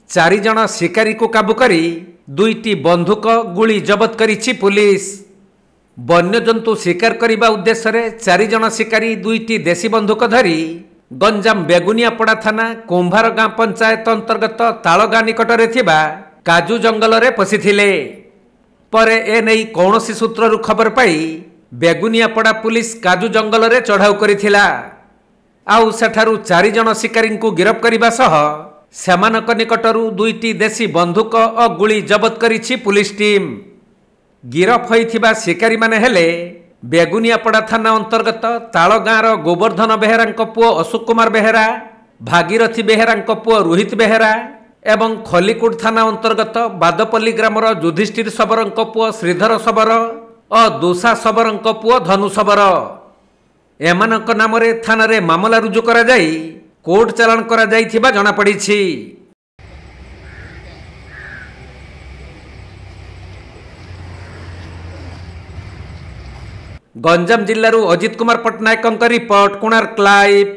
4 जण शिकारी को काबू करी 2टी बंधुक गुली जबत करिछि पुलिस। वन्यजंतु शिकार करने उद्देश्य रे 4 जण शिकारी 2टी देशी बंधुक धरी गंजाम बेगुनियापड़ा थाना कुंभार गाँ पंचायत अंतर्गत तालगाँ निकट में काजू जंगल रे पशिथिले। पर एने कौनसी सूत्रु खबर पाई बेगुनियापड़ा पुलिस काजू जंगल रे चढ़ाऊ करिथिला। आउ सेठारु 4 जण शिकारी को गिरफ्त करने सह सेमानक निकटरू 2टी देशी बंधुक और गुली जबत करिछि पुलिस टीम। गिरफ होइथिबा शिकारी माने हेले बेगुनियापड़ा थाना अंतर्गत तालगाँर गोवर्धन बेहेरा पुओ अशोक कुमार बेहेरा, भागीरथी बेहेरा पुओ रोहित बेहेरा एवं खलिकोट थाना अंतर्गत बादपल्ली ग्रामर युधिष्ठिर शबर पुओ श्रीधर शबर और दोसा शबर पुओ धनु शबर। एमानक नामरे थाना रे मामला रुजु करा जाई कोर्ट चालान करा जाइथिबा जଣା पड़िछि। गंजाम जिल्लारू अजित कुमार पट्टनायक रिपोर्ट, कोणार्क लाइव।